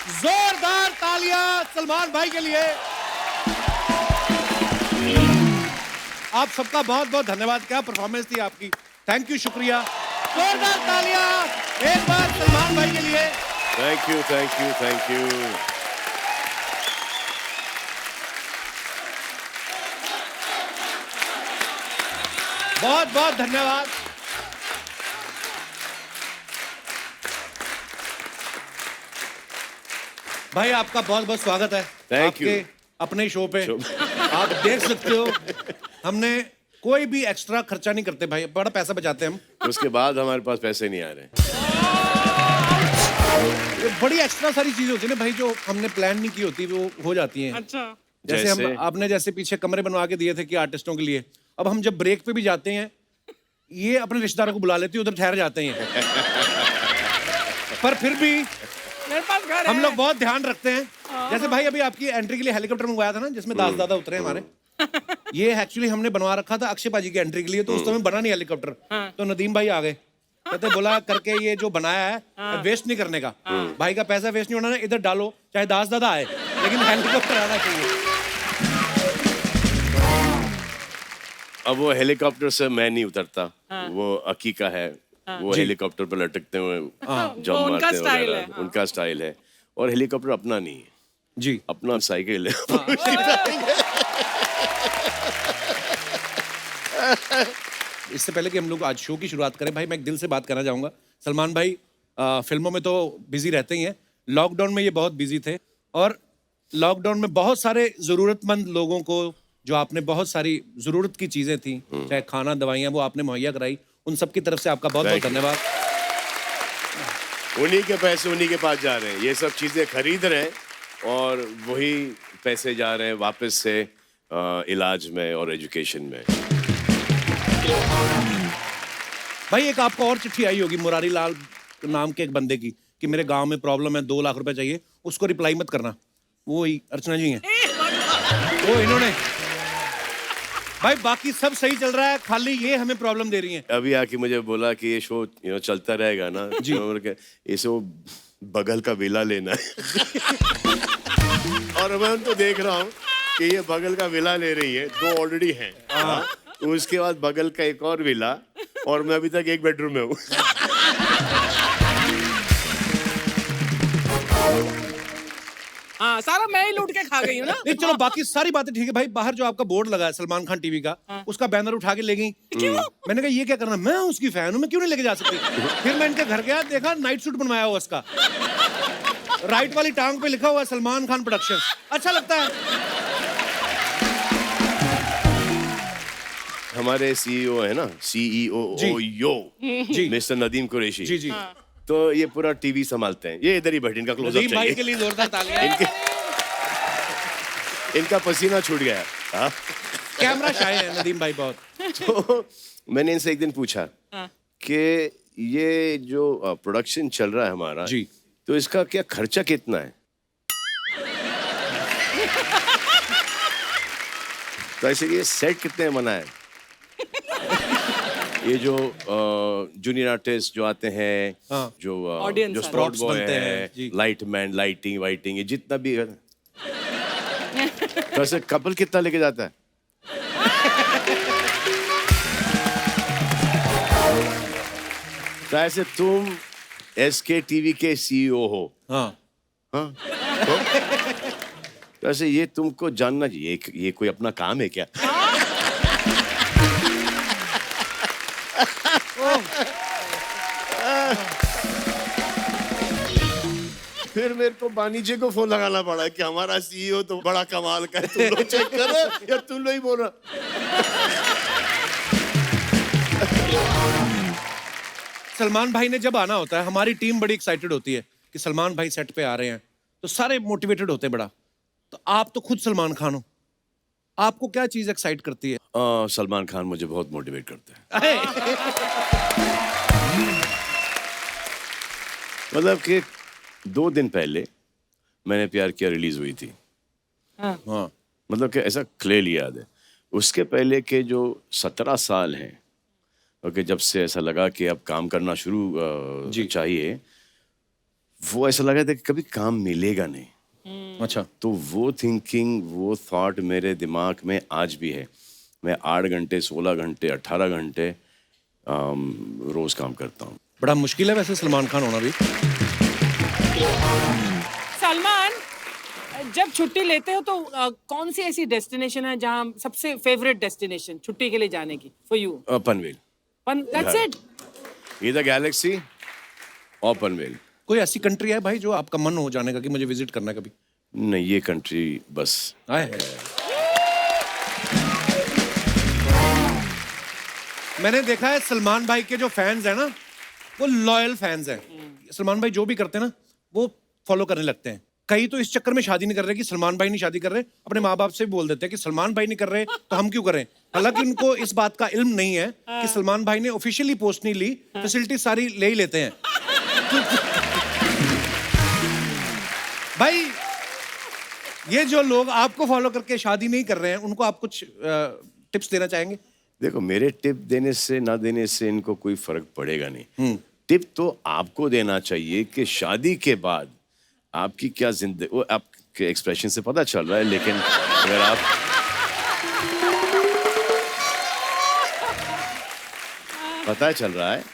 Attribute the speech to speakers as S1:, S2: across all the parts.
S1: जोरदार तालियां सलमान भाई के लिए। आप सबका बहुत बहुत धन्यवाद। क्या परफॉर्मेंस थी आपकी, थैंक यू, शुक्रिया। जोरदार तालियां एक बार सलमान भाई के लिए।
S2: Thank you, thank you, thank you.
S1: बहुत बहुत धन्यवाद। भाई आपका बहुत बहुत स्वागत है
S2: Thank you.
S1: आपके अपने शो पे। आप देख सकते हो हमने कोई भी एक्स्ट्रा खर्चा नहीं करते भाई, बड़ा पैसा बचाते हैं हम।
S2: उसके बाद हमारे पास पैसे नहीं आ रहे।
S1: ये बड़ी एक्स्ट्रा सारी चीजें होती है ना भाई, जो हमने प्लान नहीं की होती वो हो जाती हैं।
S3: अच्छा।
S1: जैसे हम
S2: जैसे?
S1: आपने जैसे पीछे कमरे बनवा के दिए थे कि आर्टिस्टों के लिए, अब हम जब ब्रेक पे भी जाते हैं ये अपने रिश्तेदारों को बुला लेती है, उधर ठहर जाते हैं। पर फिर भी
S3: मेरे पास घर
S1: हम
S3: है।
S1: लोग बहुत ध्यान रखते हैं। जैसे भाई अभी आपकी एंट्री के लिए हेलीकॉप्टर मंगवाया था ना, जिसमें दास दादा उतरे हमारे। ये एक्चुअली हमने बनवा रखा था अक्षय पाजी की एंट्री के लिए, तो उस समय बना नहीं हेलीकॉप्टर। तो नदीम भाई आ गए, कहते बोला करके ये जो बनाया है वेस्ट नहीं करने का। भाई का पैसा वेस्ट नहीं होना, इधर डालो चाहे दास दादा आए, लेकिन हेलीकॉप्टर आना चाहिए।
S2: अब वो हेलीकॉप्टर से मैं नहीं उतरता, वो अकी का है। वो हेलीकॉप्टर पर लटकते हुए जंप
S3: वो उनका
S2: मारते हैं
S3: स्टाइल
S2: वगैरह।
S3: है, हाँ।
S2: उनका स्टाइल है। और हेलीकॉप्टर अपना नहीं है,
S1: जी
S2: अपना साइकिल है।
S1: इससे पहले कि हम लोग आज शो की शुरुआत करें, भाई मैं एक दिल से बात करना चाहूंगा। सलमान भाई फिल्मों में तो बिजी रहते ही हैं, लॉकडाउन में ये बहुत बिजी थे, और लॉकडाउन में बहुत सारे जरूरतमंद लोगों को जो आपने बहुत सारी जरूरत की चीजें थी, चाहे खाना दवाइयाँ, वो आपने मुहैया कराई। उन सब की तरफ से आपका बहुत बहुत
S2: Thank you.
S1: धन्यवाद।
S2: उन्हीं के पैसे उन्हीं के पास जा रहे हैं, ये सब चीजें खरीद रहे हैं और वही पैसे जा रहे हैं वापस से इलाज में और एजुकेशन में।
S1: भाई एक आपको और चिट्ठी आई होगी मुरारी लाल नाम के एक बंदे की कि मेरे गांव में प्रॉब्लम है, 2 लाख रुपए चाहिए, उसको रिप्लाई मत करना। वो ही अर्चना जी हैं, वो इन्होंने। भाई बाकी सब सही चल रहा है, खाली ये हमें प्रॉब्लम दे रही है।
S2: अभी आके मुझे बोला कि ये शो चलता रहेगा ना
S1: जी।
S2: तो मैंने कहा, इसे वो बगल का विला लेना है। और मैं उनको देख रहा हूँ कि ये बगल का विला ले रही है, 2 ऑलरेडी हैं। तो उसके बाद बगल का एक और विला, और मैं अभी तक 1 बेडरूम में हूँ।
S3: हाँ, सारा मैं ही लूट के खा गई हूँ ना।
S1: नहीं चलो बाकी सारी बातें ठीक है भाई। बाहर जो आपका बोर्ड लगा है सलमान खान टीवी का, उसका बैनर उठा के ले गई। मैंने कहा ये क्या करना, मैं उसकी फैन हूं, मैं क्यों नहीं लेके जा सकती। फिर मैं इनके घर गया, देखा नाइट सूट बनवाया हुआ उसका, राइट वाली टांग पे लिखा हुआ है सलमान खान प्रोडक्शंस। अच्छा लगता है।
S2: हमारे सीईओ है ना, सीईओ
S1: जी।
S2: मिस्टर नदीम कुरैशी
S1: जी जी।
S2: तो ये पूरा टीवी संभालते हैं। ये इधर ही बैठे, इनका क्लोजअप
S1: नदीम भाई के
S2: चाहिए।
S1: लिए जोरदार तालियां।
S2: इनका पसीना छूट गया। हाँ?
S1: कैमरा शाय है नदीम भाई बहुत।
S2: तो मैंने इनसे एक दिन पूछा कि ये जो प्रोडक्शन चल रहा है हमारा
S1: जी।
S2: तो इसका क्या खर्चा कितना है। तो ऐसे ये सेट कितने में बना है। ये जो जूनियर आर्टिस्ट जो आते हैं,
S1: हाँ।
S2: जो
S3: Audience
S2: जो
S3: है।
S2: स्पॉट
S1: Props
S2: बॉय
S1: बनते हैं,
S2: है,
S1: जी।
S2: लाइट मैन, लाइटिंग वाइटिंग, ये जितना भी है। तो ऐसे कपल कितना लेके जाता है। तो ऐसे तुम एसके टीवी के सीईओ हो,
S1: हाँ।
S2: हाँ? तो ऐसे ये तुमको जानना चाहिए, ये कोई अपना काम है क्या। फिर मेरे को वाणिज्य को फोन लगाना पड़ा कि हमारा सीईओ तो बड़ा कमाल का है, तुम लोग चेक करो या तुम लोग ही बोल रहा।
S1: सलमान भाई ने जब आना होता है, हमारी टीम बड़ी एक्साइटेड होती है कि सलमान भाई सेट पे आ रहे हैं, तो सारे मोटिवेटेड होते हैं बड़ा। तो आप तो खुद सलमान खान हो, आपको क्या चीज एक्साइट करती है।
S2: सलमान खान मुझे बहुत मोटिवेट करता है। मतलब कि 2 दिन पहले मैंने प्यार किया रिलीज हुई थी।
S1: हाँ।
S2: मतलब कि ऐसा क्लियरली याद है। उसके पहले के जो 17 साल हैं, ओके, जब से ऐसा लगा कि अब काम करना शुरू
S1: जी।
S2: चाहिए, वो ऐसा लगा था कि कभी काम मिलेगा नहीं।
S1: अच्छा,
S2: तो वो थिंकिंग, वो थॉट मेरे दिमाग में आज भी है। मैं 8 घंटे, 16 घंटे, 18 घंटे रोज काम करता हूँ।
S1: बड़ा मुश्किल है वैसे सलमान खान होना भी।
S3: सलमान, जब छुट्टी लेते हो तो कौन सी ऐसी डेस्टिनेशन है जहाँ सबसे फेवरेट डेस्टिनेशन छुट्टी के लिए जाने की for you?
S2: Panvel,
S3: that's it?
S2: इधर गैलेक्सी और पनवेल।
S1: कोई ऐसी कंट्री है भाई जो आपका मन हो जाने का कि मुझे विजिट करना है कभी?
S2: नहीं, ये कंट्री बस।
S1: आए है। मैंने देखा है सलमान भाई के जो फैंस हैं ना, वो लॉयल फैंस हैं। सलमान भाई जो भी करते हैं ना, वो फॉलो करने लगते हैं। कई तो इस चक्कर में शादी नहीं कर रहे कि सलमान भाई नहीं शादी कर रहे, अपने माँ बाप से भी बोल देते हैं कि सलमान भाई नहीं कर रहे तो हम क्यों करें। हालांकि उनको इस बात का इल्म नहीं है कि सलमान भाई ने ऑफिशियली पोस्ट नहीं ली, फैसिलिटी सारी ले ही लेते हैं। भाई ये जो लोग आपको फॉलो करके शादी नहीं कर रहे हैं, उनको आप कुछ टिप्स देना चाहेंगे?
S2: देखो, मेरे टिप देने से ना देने से इनको कोई फर्क पड़ेगा नहीं। टिप तो आपको देना चाहिए कि शादी के बाद आपकी क्या जिंदगी, वो आपके एक्सप्रेशन से पता चल रहा है, लेकिन अगर आप पता चल रहा है,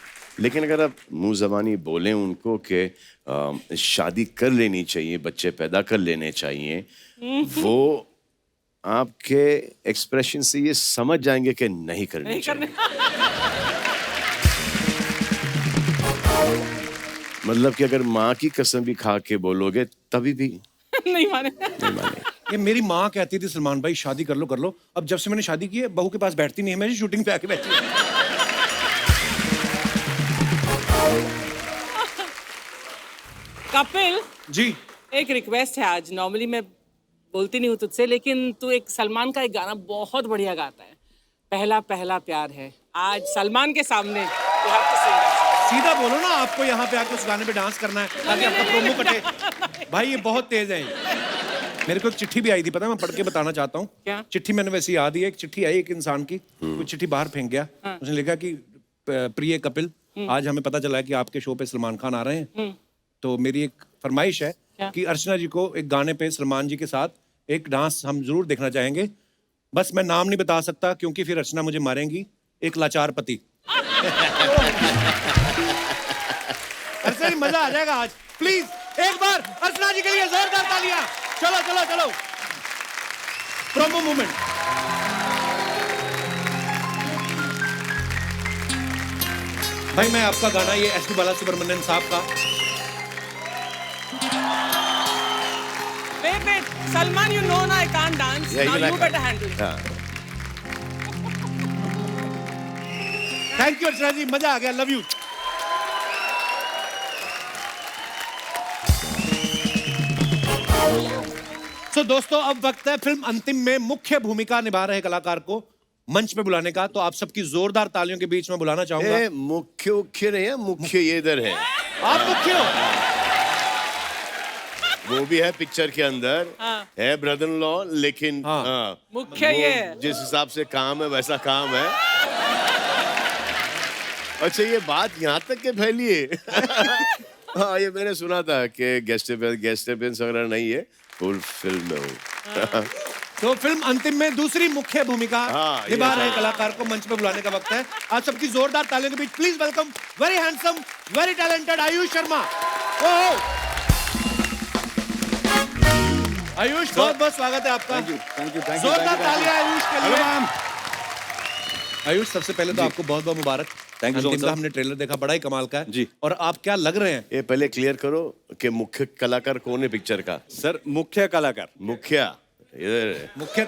S2: लेकिन अगर आप मुंह जबानी बोलें उनको कि शादी कर लेनी चाहिए, बच्चे पैदा कर लेने चाहिए, वो आपके एक्सप्रेशन से ये समझ जाएंगे कि नहीं करनी चाहिए। मतलब कि अगर माँ की कसम भी खा के बोलोगे तभी भी
S3: नहीं माने।
S2: नहीं माने।
S1: ये मेरी माँ कहती थी सलमान भाई शादी कर लो कर लो। अब जब से मैंने शादी की है, बहू के पास बैठती नहीं है, मैं शूटिंग पे आके बैठी हूँ।
S3: कपिल
S1: जी,
S3: एक रिक्वेस्ट है आज। नॉर्मली मैं बोलती नहीं हूँ तुझसे, लेकिन तू एक सलमान का एक गाना बहुत बढ़िया गाता है, पहला पहला प्यार है। आज सलमान के सामने you have to sing that song.
S1: सीधा बोलो ना, आपको यहाँ पे आके उस गाने पे डांस करना है ताकि आपका प्रोमो कटे। भाई ये बहुत तेज है। मेरे को एक चिट्ठी भी आई थी, पता है, मैं पढ़ के बताना चाहता हूँ।
S3: क्या?
S1: चिट्ठी मैंने वैसे याद ही है। एक चिट्ठी आई एक इंसान की, वो चिट्ठी बाहर फेंक गया। उसने लिखा कि प्रिय कपिल, आज हमें पता चला है कि आपके शो पे सलमान खान आ रहे हैं, तो मेरी एक फरमाइश है कि अर्चना जी को एक गाने पे सलमान जी के साथ एक डांस हम जरूर देखना चाहेंगे। बस मैं नाम नहीं बता सकता क्योंकि फिर अर्चना मुझे मारेंगी। एक लाचार पति। अर्चना जी मजा आ जाएगा आज। प्लीज एक बार अर्चना जी के लिए जोरदार तालियां। चलो चलो चलो, प्रोमो मूवमेंट। भाई मैं आपका गाना, ये एस पी बालासुब्रमण्यम साहब का।
S3: Wait, Salman, you know I can't dance.
S2: Yeah,
S3: now
S2: even I
S3: you
S2: can't.
S3: better handle it.
S2: हाँ।
S1: थैंक यू अर्चना जी, मजा आ गया। Love you. तो दोस्तों अब वक्त है फिल्म अंतिम में मुख्य भूमिका निभा रहे कलाकार को मंच पे बुलाने का। तो आप सबकी जोरदार तालियों के बीच में बुलाना चाहूंगा।
S2: मुख्य नहीं है, मुख्य ये इधर है।
S1: आप मुख्य हो।
S2: वो भी है पिक्चर के अंदर, है ब्रदर इन लॉ, लेकिन
S3: मुख्य
S2: वो
S3: ये है।
S2: जिस हिसाब से काम है वैसा काम है। अच्छा, ये बात यहाँ तक के फैली है। हाँ, ये मैंने सुना था कि गेस्ट अपीयरेंस वगैरह नहीं है, फुल फिल्म में हूँ।
S1: तो फिल्म अंतिम में दूसरी मुख्य भूमिका
S2: हाँ,
S1: निभा
S2: ये
S1: रहे
S2: सही।
S1: कलाकार को मंच पे बुलाने का वक्त है। आप सबकी जोरदार तालियों के बीच please welcome very handsome, very talented Ayush Sharma. Oh Ayush, बहुत बहुत स्वागत है आपका।
S4: थैंक यू
S1: जोरदार तालियां आयुष के लिए। आयुष, सबसे पहले तो आपको बहुत बहुत मुबारक।
S4: Thank you so
S1: अंतिम
S4: much,
S1: का
S4: sir.
S1: हमने ट्रेलर देखा, बड़ा ही कमाल का है
S4: जी।
S1: और आप क्या लग रहे हैं?
S2: ये पहले क्लियर करो कि मुख्य कलाकार कौन है पिक्चर का।
S4: सर, मुख्य कलाकार
S2: मुखिया इधर है।
S1: मुख्य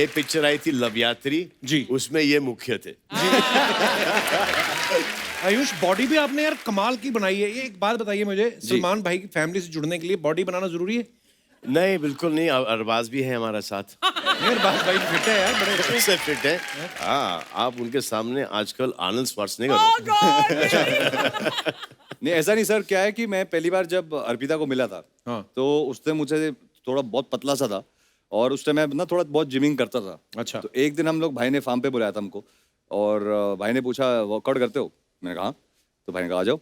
S2: एक पिक्चर आई थी लव यात्री
S1: जी।
S2: उसमें ये मुख्य थे।
S1: आयुष, बॉडी भी आपने यार कमाल की बनाई है। ये एक बात बताइए मुझे, सलमान भाई की फैमिली से जुड़ने के लिए बॉडी बनाना जरूरी है?
S2: नहीं, बिल्कुल नहीं। अरबाज भी है हमारा साथ।
S1: यार बात भाई फिट है यार, बड़े
S2: उससे फिट है। हाँ, आप उनके सामने आजकल आर्नल्ड श्वार्ज़नेगर हो।
S3: Oh God!
S4: नहीं, ऐसा नहीं सर। क्या है कि मैं पहली बार जब अर्पिता को मिला था,
S1: हाँ।
S4: तो उसने मुझे थोड़ा बहुत पतला सा था और उस टाइम मैं ना थोड़ा बहुत जिमिंग करता था।
S1: अच्छा।
S4: तो एक दिन हम लोग, भाई ने फार्म पे बुलाया था हमको और भाई ने पूछा वर्कआउट करते हो? मैंने कहा हाँ। तो भाई ने कहा आ जाओ।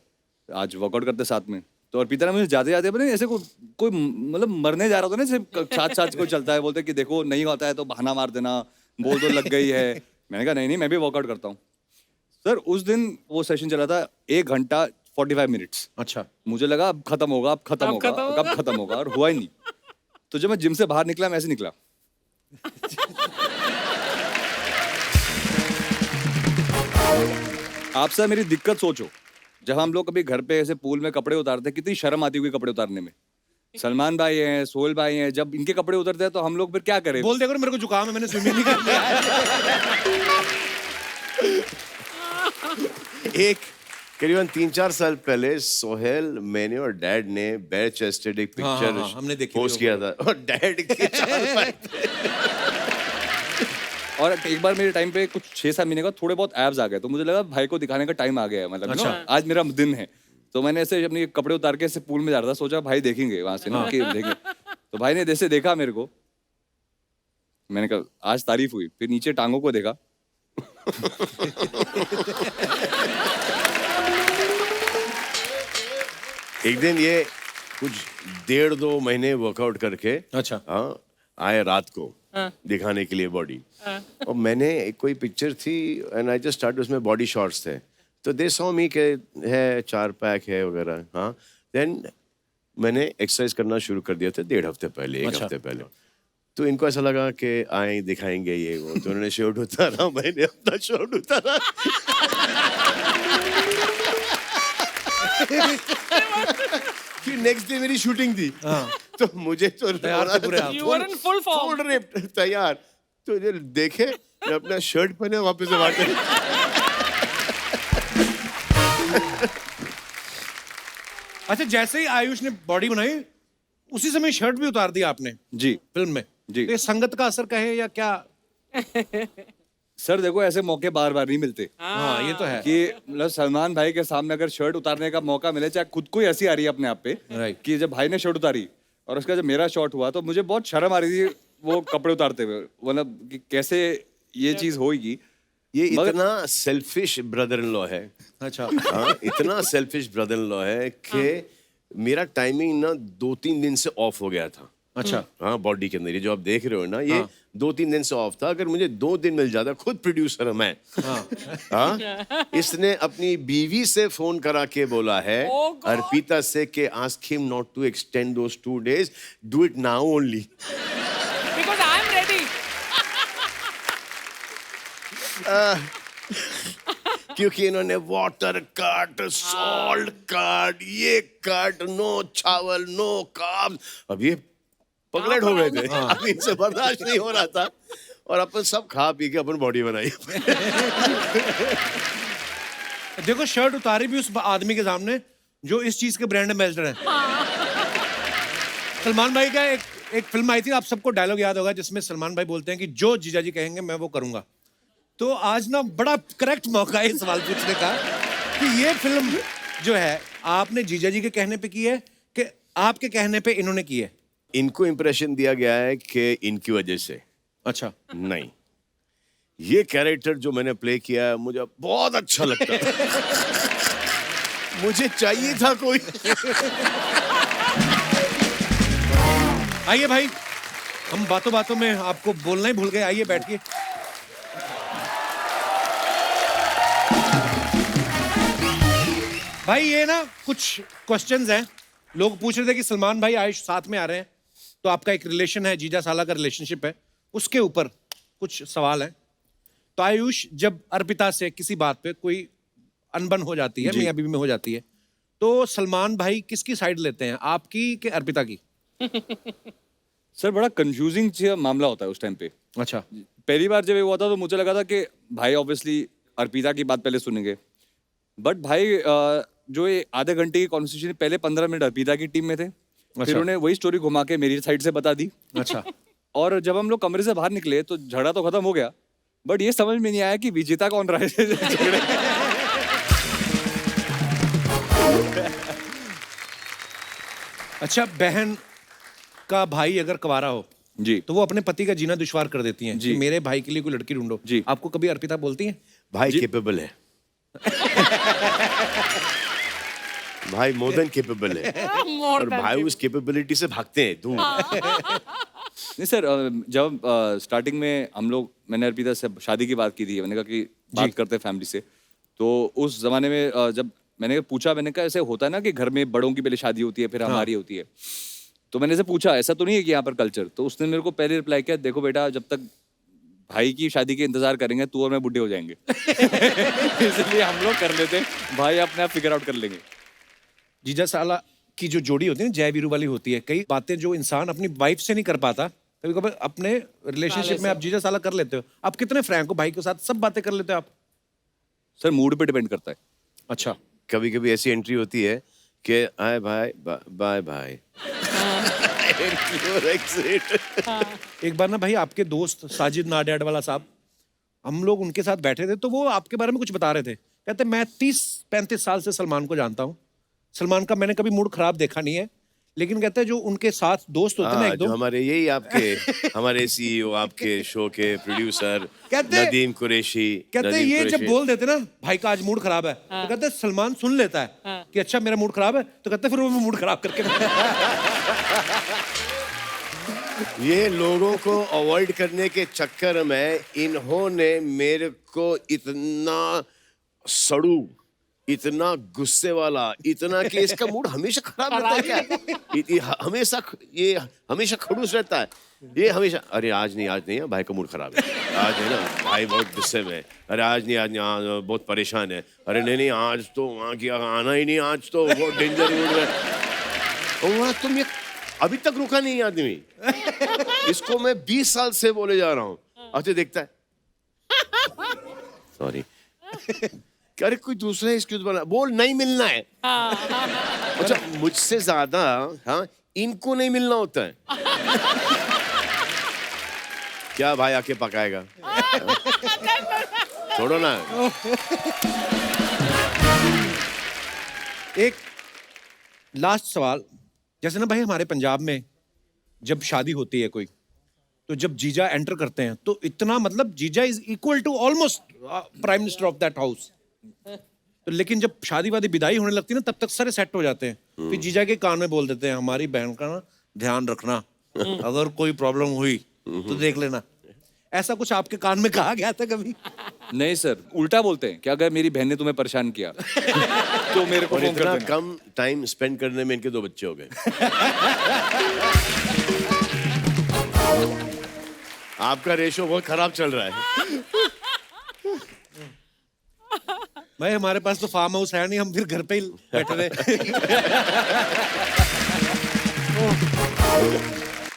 S4: आज वर्कआउट करते साथ में, तो अर्पिता ने मुझे जाते जाते पता नहीं ऐसे कोई मतलब मरने जा रहा होता ना, जैसे साथ साथ कोई चलता है, बोलते कि देखो नहीं होता है तो बहाना मार देना, बोल तो लग गई है। मैंने कहा नहीं मैं भी वर्कआउट करता हूँ। सर उस दिन वो सेशन चला था 1 घंटा 45 मिनट्स।
S1: अच्छा।
S4: मुझे लगा अब खत्म होगा, अब खत्म होगा, कब खत्म होगा, और हुआ ही नहीं। तो जब मैं जिम से बाहर निकला, मैं ऐसे निकला। आप सर मेरी दिक्कत सोचो, जब हम लोग कभी घर पे ऐसे पूल में कपड़े उतारते हैं, कितनी शर्म आती होगी कपड़े उतारने में। सलमान भाई हैं, सोहेल भाई हैं, जब इनके कपड़े उतरते हैं तो हम लोग फिर क्या करें?
S1: बोल देखो मेरे को जुकाम है, मैंने स्विमिंग नहीं करनी है।
S2: एक करीबन 3-4 साल पहले सोहेल, मैंने और डैड ने बेयर चेस्टेड एक पिक्चर
S1: हाँ, हमने देखी
S2: पोस्ट किया था, और डैड के चाल पाए थे।
S4: और एक बार मेरे टाइम पे कुछ 6-7 महीने का थोड़े बहुत एब्स आ गए, तो मुझे लगा भाई को दिखाने का टाइम आ गया है, मतलब
S1: अच्छा।
S4: आज मेरा दिन है। तो मैंने ऐसे अपने कपड़े उतार के ऐसे पूल में जा रहा था, सोचा भाई देखेंगे वहां से ना कि देखेंगे। तो भाई ने जैसे देखा मेरे को, मैंने कहा आज तारीफ हुई। फिर नीचे टांगों को देखा।
S2: एक दिन ये कुछ 1.5-2 महीने वर्कआउट करके
S1: अच्छा।
S2: हाँ आए रात को दिखाने के लिए बॉडी। और मैंने एक कोई पिक्चर थी एंड आई जस्ट स्टार्ट, उसमें बॉडी शॉट्स थे, तो दे सॉ मी के है 4 पैक है वगैरह। हाँ देन मैंने एक्सरसाइज करना शुरू कर दिया था 1.5 हफ्ते पहले, 1 हफ्ते पहले। तो इनको ऐसा लगा कि आए दिखाएंगे ये वो, तो उन्होंने शर्ट उतारा, मैंने अपना शर्ट उतारा। कि नेक्स्ट डे मेरी शूटिंग थी। तो मुझे तो
S1: तैयार थे पूरे आप।
S3: You were in full form.
S2: full ripped, तैयार। तो जो देखे मैं अपना शर्ट पहने वापस से बात करें।
S1: अच्छा, जैसे ही आयुष ने बॉडी बनाई उसी समय शर्ट भी उतार दिया आपने
S4: जी
S1: फिल्म में।
S4: जी।
S1: तो ये संगत का असर कहे या क्या?
S4: सर देखो ऐसे मौके बार बार नहीं मिलते
S1: हाँ ये तो है।
S4: कि मतलब सलमान भाई के सामने अगर शर्ट उतारने का मौका मिले, चाहे खुद को ही हंसी आ रही है अपने आप पे
S1: Right.
S4: कि जब भाई ने शर्ट उतारी और उसका जब मेरा शॉट हुआ तो मुझे बहुत शर्म आ रही थी वो कपड़े उतारते हुए, मतलब कि कैसे ये चीज होगी।
S2: ये इतना सेल्फिश ब्रदर इन लॉ है।
S1: अच्छा।
S2: हाँ इतना सेल्फिश ब्रदर इन लॉ है कि मेरा टाइमिंग ना 2-3 दिन से ऑफ हो गया था।
S1: अच्छा।
S2: हाँ बॉडी के अंदर ये जो आप देख रहे हो ना, ये 2-3 दिन से ऑफ था। अगर मुझे 2 दिन मिल जाता, खुद प्रोड्यूसर है मैं। हाँ इसने अपनी बीवी से फोन करा के बोला है अर्पिता से कि ask him not to extend those 2 days, do it now only.
S3: Because I am ready.
S2: क्योंकि इन्होंने वाटर कट, सॉल्ट कट, ये कट, नो चावल, नो कार्ब्स। अब ये पगलेट हो गए थे, अब इनसे बर्दाश्त नहीं हो रहा था, और अपन सब खा पी के अपन बॉडी बनाई।
S1: देखो शर्ट उतारी भी उस आदमी के सामने जो इस चीज के ब्रांड एम्बेसडर है। सलमान भाई का एक फिल्म आई थी, आप सबको डायलॉग याद होगा, जिसमें सलमान भाई बोलते हैं कि जो जीजा जी कहेंगे मैं वो करूंगा। तो आज ना बड़ा करेक्ट मौका है सवाल पूछने का कि ये फिल्म जो है आपने जीजा जी के कहने पे की है कि आपके कहने पे इन्होंने की है?
S2: इनको इंप्रेशन दिया गया है कि इनकी वजह से।
S1: अच्छा।
S2: नहीं, ये कैरेक्टर जो मैंने प्ले किया है मुझे बहुत अच्छा लगता है। मुझे चाहिए था कोई।
S1: आइए भाई, हम बातों बातों में आपको बोलना ही भूल गए, आइए बैठिए। भाई ये ना कुछ क्वेश्चंस हैं, लोग पूछ रहे थे कि सलमान भाई आयुष साथ में आ रहे हैं तो आपका एक रिलेशन है, जीजा साला का रिलेशनशिप है, उसके ऊपर कुछ सवाल हैं। तो आयुष जब अर्पिता से किसी बात पे कोई अनबन हो जाती है, मियां बीवी में हो जाती है, तो सलमान भाई किसकी साइड लेते हैं, आपकी कि अर्पिता की?
S4: सर बड़ा कंफ्यूजिंग मामला होता है उस टाइम पे।
S1: अच्छा।
S4: पहली बार जब ये हुआ था तो मुझे लगा था कि भाई ऑब्वियसली अर्पिता की बात पहले सुनेंगे, बट भाई जो ये आधे घंटे की कॉन्वर्सेशन पहले 15 मिनट अर्पिता की टीम में थे, फिर उन्हें वही स्टोरी घुमा के मेरी साइड से बता दी।
S1: अच्छा।
S4: और जब हम लोग कमरे से बाहर निकले तो झगड़ा तो खत्म हो गया, बट ये समझ में नहीं आया कि विजेता कौन रहा है झगड़े।
S1: अच्छा, बहन का भाई अगर कुंवारा हो
S4: जी
S1: तो वो अपने पति का जीना दुश्वार कर देती हैं
S4: जी।
S1: कि मेरे भाई के लिए कोई लड़की ढूंढो।
S4: जी।
S1: आपको कभी अर्पिता बोलती हैं?
S2: भाई केपेबल है। भाई मोर देन केपेबल है
S3: More
S2: और
S3: than
S2: भाई उस कैपेबिलिटी से भागते हैं दूर।
S4: नहीं सर, जब स्टार्टिंग में हम लोग, मैंने अर्पिता से शादी की बात की थी, मैंने कहा कि बात करते हैं फैमिली से, तो उस जमाने में जब मैंने पूछा, मैंने कहा ऐसे होता है ना कि घर में बड़ों की पहले शादी होती है फिर हमारी होती है, तो मैंने ऐसे पूछा ऐसा तो नहीं है कि यहाँ पर कल्चर, तो उसने मेरे को पहले रिप्लाई किया, देखो बेटा जब तक भाई की शादी के इंतजार करेंगे तू और मैं बुढ़े हो जाएंगे इसलिए हम लोग कर लेते हैं, भाई अपने आप फिगर आउट कर लेंगे।
S1: जीजा साला की जो जोड़ी होती है ना, जय वीरू वाली होती है। कई बातें जो इंसान अपनी वाइफ से नहीं कर पाता, कभी कभी अपने रिलेशनशिप में आप जीजा साला कर लेते हो। आप कितने फ्रैंक हो भाई के साथ, सब बातें कर लेते हो आप?
S4: सर मूड पे डिपेंड करता है।
S1: अच्छा,
S2: कभी कभी ऐसी एंट्री होती है कि आए भाई बाय भाई।
S1: एक बार ना भाई आपके दोस्त साजिद नाडियाडवाला साहब, हम लोग उनके साथ बैठे थे, तो वो आपके बारे में कुछ बता रहे थे। कहते मैं 30-35 साल से सलमान को जानता हूँ, सलमान का मैंने कभी मूड खराब देखा नहीं है, लेकिन कहते हैं जो उनके साथ दोस्त होते हैं ना, एक
S2: जो
S1: दो,
S2: हमारे यही आपके हमारे सीईओ, आपके शो के प्रोड्यूसर
S1: कहते-
S2: नदीम कुरैशी,
S1: कहते हैं
S2: नदीम
S1: ये जब
S2: कुरैशी।
S1: बोल देते ना भाई का आज मूड खराब है, तो कहते हैं सलमान सुन लेता है कि अच्छा मेरा मूड खराब है, तो कहते हैं फिर वो मूड खराब करके
S2: ये लोगों को अवॉइड करने के चक्कर में इन्होंने मेरे को इतना सड़ू, इतना गुस्से वाला, इतना कि इसका मूड हमेशा खराब रहता है क्या? ये हमेशा खड़ूस रहता है, ये हमेशा अरे आज नहीं है भाई का मूड खराब है, आज है ना भाई बहुत गुस्से में है, अरे आज नहीं आज बहुत परेशान है, अरे नहीं आज तो वहाँ की आना ही नहीं, आज तो बहुत डेंजर मूड में। और वहाँ तुम ये अभी तक रुका नहीं आदमी, इसको मैं 20 साल से बोले जा रहा हूँ, अच्छा देखता है सॉरी अरे कोई दूसरा एक्सक्यूज बना, बोल नहीं मिलना है। अच्छा मुझसे ज्यादा हाँ इनको नहीं मिलना होता है। क्या भाई आके पकाएगा? छोड़ो ना।
S1: एक लास्ट सवाल, जैसे ना भाई हमारे पंजाब में जब शादी होती है कोई, तो जब जीजा एंटर करते हैं तो इतना मतलब जीजा is equal to almost prime minister of that house, तो लेकिन जब शादी वादी विदाई होने लगती है ना, तब तक सारे सेट हो जाते हैं, फिर जीजा के कान में बोल देते हैं हमारी बहन का ना ध्यान रखना, अगर कोई प्रॉब्लम हुई तो देख लेना। ऐसा कुछ आपके कान में कहा गया था कभी?
S4: नहीं सर, उल्टा बोलते हैं कि अगर मेरी बहन ने तुम्हें परेशान किया तो मेरे को
S2: और
S4: फोन कर
S2: इतना
S4: देना।
S2: कम टाइम स्पेंड करने में इनके 2 बच्चे हो गए। आपका रेशो बहुत खराब चल रहा है।
S1: भाई हमारे पास तो फार्म हाउस है नहीं, हम फिर घर पे ही बैठे रहे।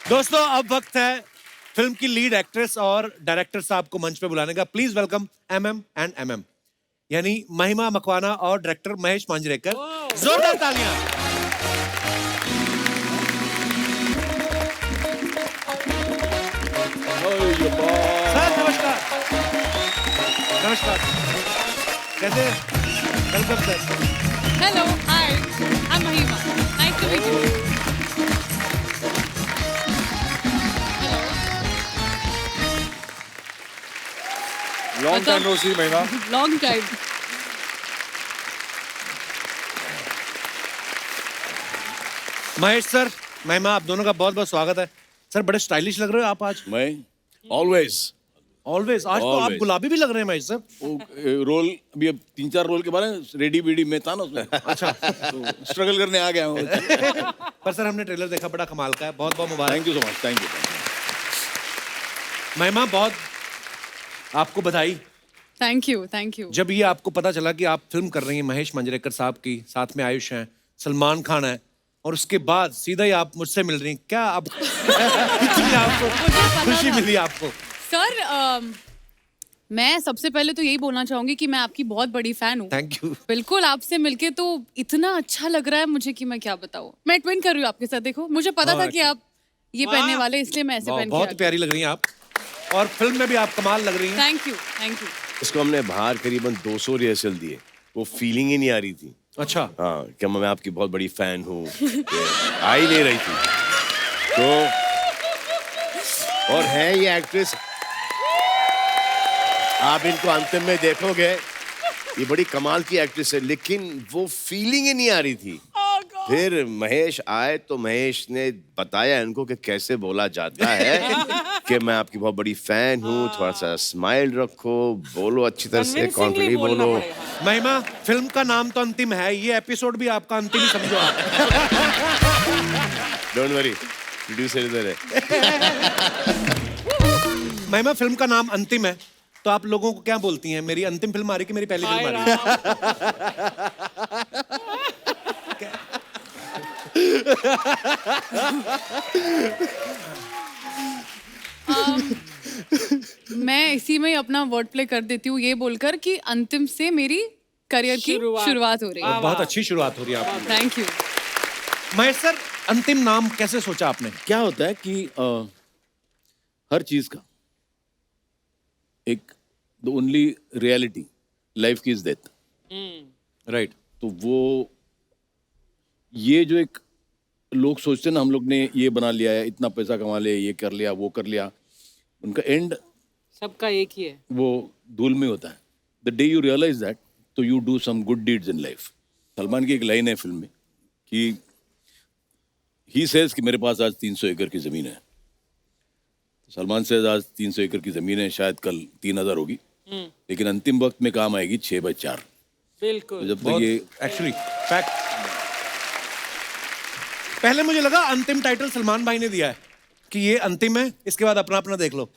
S1: दोस्तों अब वक्त है फिल्म की लीड एक्ट्रेस और डायरेक्टर साहब को मंच पे बुलाने का। Please welcome MM and MM, यानी महिमा मकवाना और डायरेक्टर महेश मांजरेकर। जोरदार तालियां। सर नमस्कार। नमस्कार, कैसे? Welcome sir.
S5: Hello, hi, I'm Mahima. Nice to meet you.
S4: Long time no see Mahima.
S5: Long time.
S1: Mahesh sir, महिमा, आप दोनों का बहुत बहुत स्वागत है। सर बड़े स्टाइलिश लग रहे हो आप आज।
S6: मैं ऑलवेज
S1: ऑलवेज। आज तो आप
S6: Always.
S1: गुलाबी भी लग रहे हैं महेश सर।
S6: रोल अभी अब 3-4 रोल के बाद रेडी बेडी में था ना उसमें। अच्छा तो स्ट्रगल करने आ गया हूँ।
S1: पर सर हमने ट्रेलर देखा, बड़ा कमाल का है। बहुत बहुत मुबारक।
S6: Thank you so much, thank you.
S1: Mahima बहुत आपको बधाई।
S5: Thank you, thank you.
S1: जब ये आपको पता चला कि आप फिल्म कर रही हैं महेश मांजरेकर साहब की, साथ में आयुष हैं, सलमान खान है, और उसके बाद सीधा ही आप मुझसे मिल रही हैं, क्या आप कितनी आपको खुशी मिली आपको?
S5: सर मैं सबसे पहले तो यही बोलना चाहूंगी कि मैं आपकी बहुत बड़ी फैन हूँ।
S1: Thank you.
S5: बिल्कुल, आपसे मिलके तो इतना अच्छा लग रहा है मुझे कि मैं क्या बताऊँ। मैं ट्विन कर रही हूँ आपके साथ। देखो मुझे पता था कि आप ये पहनने वाले, इसलिए मैं ऐसे पहन
S1: बहुत
S5: के।
S1: प्यारी लग रही हैं आप, और फिल्म में भी आप कमाल लग रही हैं।
S5: Thank you, thank you.
S2: इसको हमने बाहर करीबन 200 रिहर्सल दिए, वो फीलिंग ही नहीं आ रही थी।
S1: अच्छा,
S2: हाँ क्या मैं आपकी बहुत बड़ी फैन हूँ, आ ही नहीं रही थी। तो और है ये एक्ट्रेस, आप इनको अंतिम में देखोगे ये बड़ी कमाल की एक्ट्रेस है, लेकिन वो फीलिंग ही नहीं आ रही थी। फिर महेश आए तो महेश ने बताया इनको कि कैसे बोला जाता है कि मैं आपकी बहुत बड़ी फैन हूँ, थोड़ा सा स्माइल रखो, बोलो अच्छी तरह से,
S3: Convincingly
S2: कॉन्फिडेंटली
S3: बोलना
S2: बोलो।
S3: पड़ेगा।
S1: महिमा, फिल्म का नाम तो अंतिम है, ये एपिसोड भी आपका अंतिम ही समझो आप।
S2: डोंट वरी, प्रोड्यूसर इधर है।
S1: महिमा, फिल्म का नाम अंतिम है, तो आप लोगों को क्या बोलती हैं? मेरी अंतिम फिल्म आ रही कि मेरी पहली फिल्म आ रही है?
S5: मैं इसी में ही अपना वर्ड प्ले कर देती हूँ ये बोलकर कि अंतिम से मेरी करियर की शुरुआत हो रही है।
S1: बहुत अच्छी शुरुआत हो रही है आपकी।
S5: Thank you.
S1: महेश सर, अंतिम नाम कैसे सोचा आपने?
S6: क्या होता है कि हर चीज का एक द ओनली रियलिटी लाइफ की इज डेथ,
S1: राइट।
S6: तो वो ये जो एक लोग सोचते हैं ना, हम लोग ने ये बना लिया है, इतना पैसा कमा लिया, ये कर लिया, वो कर लिया, उनका एंड
S3: सबका एक ही है।
S6: वो धूल में होता है। The day you realise that, तो you do some good deeds in life. Salman की एक लाइन है फिल्म में कि ही सेज कि मेरे पास आज 300 एकड़ की जमीन है। सलमान सेज आज 300 एकड़ की जमीन है, शायद कल 3000 होगी, लेकिन अंतिम वक्त में काम आएगी 6/4। तो
S3: बिल्कुल।
S6: जब तक ये
S1: एक्चुअली फैक्ट। पहले मुझे लगा अंतिम टाइटल सलमान भाई ने दिया है कि ये अंतिम है, इसके बाद अपना अपना देख लो।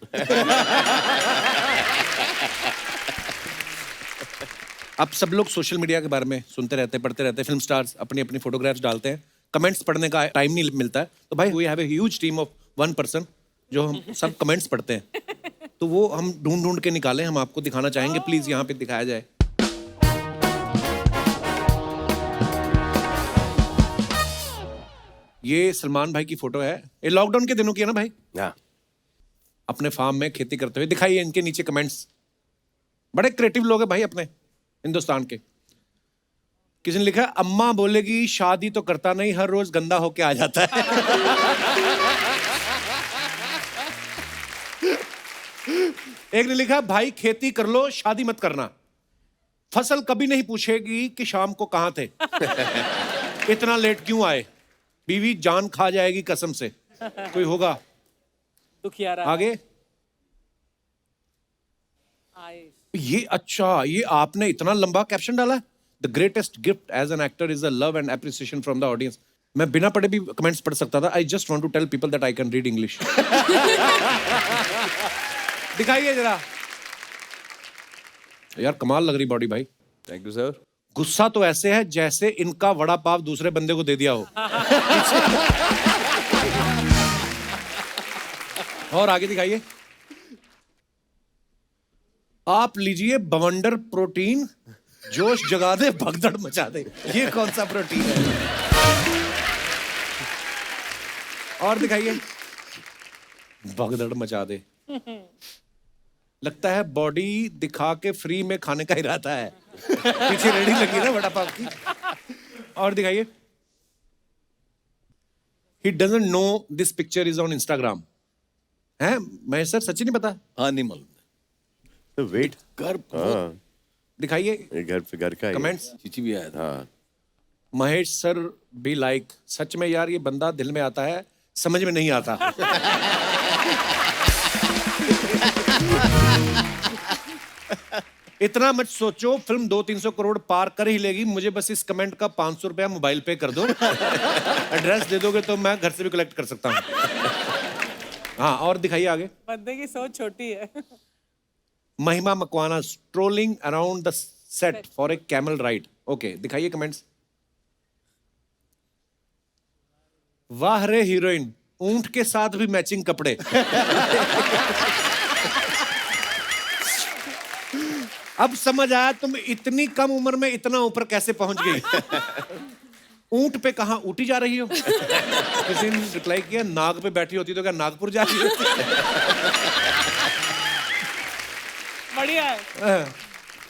S1: अब सब लोग सोशल मीडिया के बारे में सुनते रहते, पढ़ते रहते, फिल्म स्टार्स अपनी अपनी फोटोग्राफ्स डालते हैं, कमेंट्स पढ़ने का टाइम नहीं मिलता है, तो भाई we have a huge team of 1 person जो हम सब कमेंट्स पढ़ते हैं, तो वो हम ढूंढ ढूंढ के निकाले, हम आपको दिखाना चाहेंगे, प्लीज यहाँ पे दिखाया जाए। ये सलमान भाई की फोटो है, ये लॉकडाउन के दिनों की है ना भाई?
S2: हाँ।
S1: अपने फार्म में खेती करते हुए दिखाइए। इनके नीचे कमेंट्स, बड़े क्रिएटिव लोग हैं भाई अपने हिंदुस्तान के। किसी ने लिखा है, अम्मा बोलेगी शादी तो करता नहीं, हर रोज गंदा होके आ जाता है। एक ने लिखा, भाई खेती कर लो, शादी मत करना, फसल कभी नहीं पूछेगी कि शाम को कहां थे, इतना लेट क्यों आए, बीवी जान खा जाएगी कसम से। कोई होगा
S3: दुखियारा
S1: आगे?
S3: आए।
S1: ये अच्छा, ये आपने इतना लंबा कैप्शन डाला है। The greatest gift as an actor is the love and appreciation from the audience. मैं बिना पढ़े भी कमेंट्स पढ़ सकता था। I just want to tell people that I can read English. दिखाइए जरा यार, कमाल लग रही बॉडी भाई।
S4: Thank you sir.
S1: गुस्सा तो ऐसे है जैसे इनका वड़ा पाव दूसरे बंदे को दे दिया हो। और आगे दिखाइए। आप लीजिए बवंडर प्रोटीन, जोश जगा दे, भगदड़ मचा दे। ये कौन सा प्रोटीन है? और दिखाइए, भगदड़ मचा दे। लगता है बॉडी दिखा के फ्री में खाने का इरादा है। पीछे रेडी लगी ना वड़ा पाव की। और दिखाइए, he doesn't know this picture is on Instagram. है मैं सर सच्ची नहीं पता?
S6: हाँ, नहीं मालूम।
S2: तो वेट,
S6: घर
S2: हाँ,
S1: दिखाइए
S2: ये घर पे घर का ही है।
S1: कमेंट्स।
S6: चीची भी आया था।
S2: हाँ,
S1: महेश सर भी लाइक, सच में यार ये बंदा दिल में आता है, समझ में नहीं आता। इतना मत सोचो, फिल्म 200-300 करोड़ पार कर ही लेगी। मुझे बस इस कमेंट का 500 रुपया मोबाइल पे कर दो। एड्रेस दे दोगे तो मैं घर से भी कलेक्ट कर सकता हूँ। हाँ, और दिखाइए आगे।
S3: बंदे की सोच छोटी है।
S1: महिमा Makwana strolling around the set for a camel ride. Okay, दिखाइए कमेंट्स। वाह रे हीरोइन, ऊंट के साथ भी मैचिंग कपड़े। अब समझ आया तुम इतनी कम उम्र में इतना ऊपर कैसे पहुंच गई। ऊंट पे कहां ऊटी जा रही हो? किसी ने रिप्लाई किया, नाग पे बैठी होती तो क्या नागपुर जा रही होती?
S3: बढ़िया है।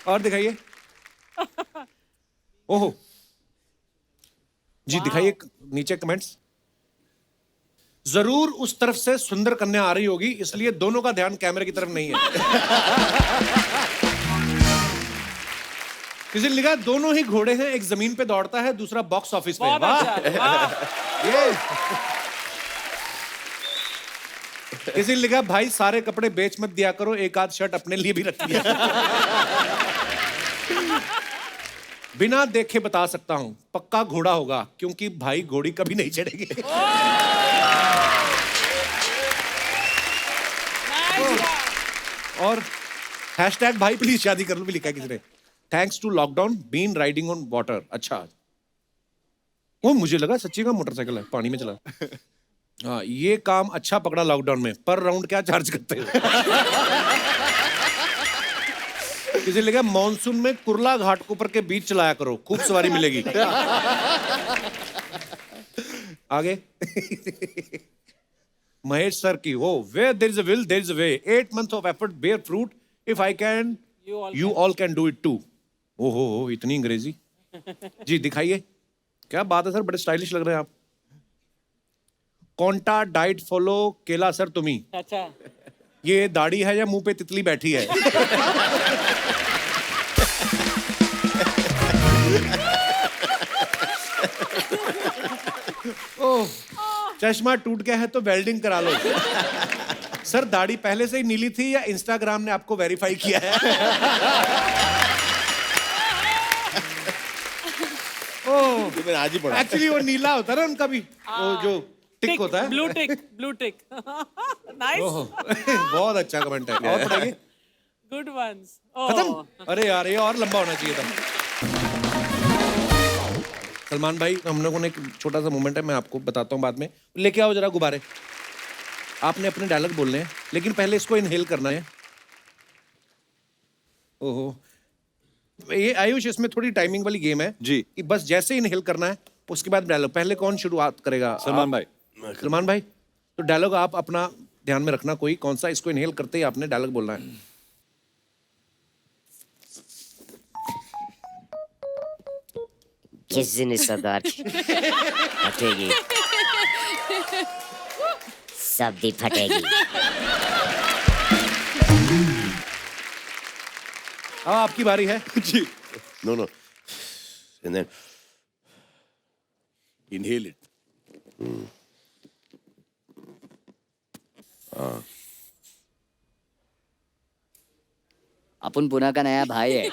S1: और दिखाइए। ओहो जी, दिखाइए नीचे कमेंट्स। जरूर उस तरफ से सुंदर कन्या आ रही होगी, इसलिए दोनों का ध्यान कैमरे की तरफ नहीं है। किसी ने लिखा दोनों ही घोड़े हैं, एक जमीन पे दौड़ता है, दूसरा बॉक्स ऑफिस पे।
S3: बहुत
S1: वाह!
S3: अच्छा, वाह।
S1: ये किसी ने लिखा भाई सारे कपड़े बेच मत दिया करो, एक आध शर्ट अपने लिए भी रख लिया। बिना देखे बता सकता हूं पक्का घोड़ा होगा, क्योंकि भाई घोड़ी कभी नहीं चढ़ेगी। और हैशटैग भाई प्लीज शादी कर लो भी लिखा है किसी ने। Thanks to lockdown been riding on water. अच्छा, वो मुझे लगा सच्ची का मोटरसाइकिल है, पानी में चला। हाँ, ये काम अच्छा पकड़ा लॉकडाउन में। पर राउंड क्या चार्ज करते हो? किसी लगा मॉनसून में कुर्ला घाटकोपर के बीच चलाया करो, खूब सवारी मिलेगी। आगे महेश सर की हो, where there is a will there is a way, 8 months of effort bear fruit, if I can you all can do it too। ओहो, इतनी अंग्रेजी। जी दिखाइए, क्या बात है सर, बड़े स्टाइलिश लग रहे हैं आप। कौंटा डाइट फॉलो केला सर तुम्ही।
S3: अच्छा,
S1: ये दाढ़ी है या मुंह पे तितली बैठी है? ओह, चश्मा टूट गया है तो वेल्डिंग करा लो। सर दाढ़ी पहले से ही नीली थी या इंस्टाग्राम ने आपको वेरीफाई किया है? ओह,
S2: ये मैंने आज ही पढ़ा।
S1: एक्चुअली वो नीला होता है ना उनका भी, वो जो टिक होता है।
S3: Blue tick, blue tick. Nice,
S1: बहुत अच्छा कमेंट है। और पढ़ाइए।
S3: Good ones.
S1: खत्म? अरे यार, ये और लंबा होना चाहिए था। सलमान भाई, हम लोगों ने एक छोटा सा मोमेंट है, मैं आपको बताता हूँ बाद में। लेके आओ जरा गुब्बारे। आपने अपने डायलॉग बोलने हैं, लेकिन पहले इसको इनहेल करना है। ओहो, ये आयुष, इसमें थोड़ी टाइमिंग वाली गेम है
S4: जी।
S1: कि बस जैसे इनहेल करना है उसके बाद डायलॉग। पहले कौन शुरुआत करेगा?
S4: सलमान भाई।
S1: सलमान भाई, तो डायलॉग आप अपना ध्यान में रखना, कोई कौन सा, इसको इनहेल करते ही आपने डायलॉग बोलना है।
S7: किस दिन सरदार फटेगी, सब्जी फटेगी।
S1: अब आपकी बारी है।
S4: जी।
S2: No, no. And then
S6: Inhale it.
S7: अपन पुणे का नया भाई है।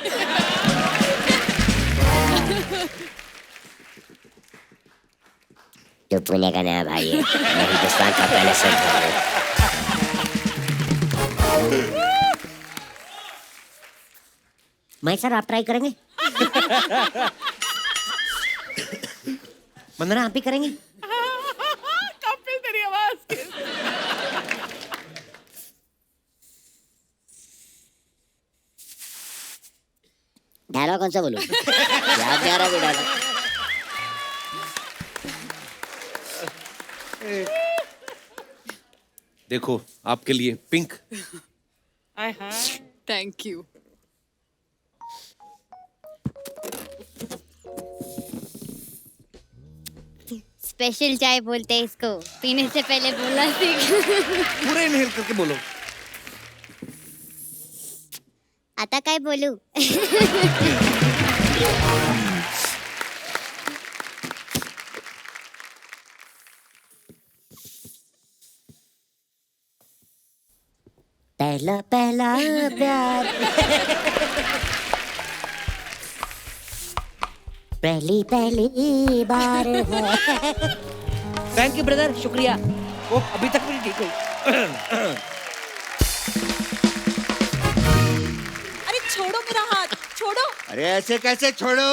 S7: तो पुणे का नया भाई है, मैं हिंदुस्तान का पहले सरदार हूँ। मैं सर, आप ट्राई करेंगे? वंदना, आप भी करेंगी?
S3: कपिल तेरी आवाज के।
S7: डायलॉग कौन सा बोलूं? याद नहीं आ रहा कोई डायलॉग।
S1: देखो आपके लिए pink.
S3: Hi hi.
S5: Thank you.
S8: Special चाय बोलते हैं इसको, पीने से पहले बोलना सीख।
S1: पूरे इनहेल करके बोलो।
S8: आता काय बोलू?
S7: पहला पहला प्यार, पहली पहली बार है।
S9: थैंक यू ब्रदर, शुक्रिया। वो अभी तक मेरी ठीक हुई।
S10: अरे छोड़ो मेरा हाथ, छोड़ो।
S11: अरे ऐसे कैसे छोड़ो,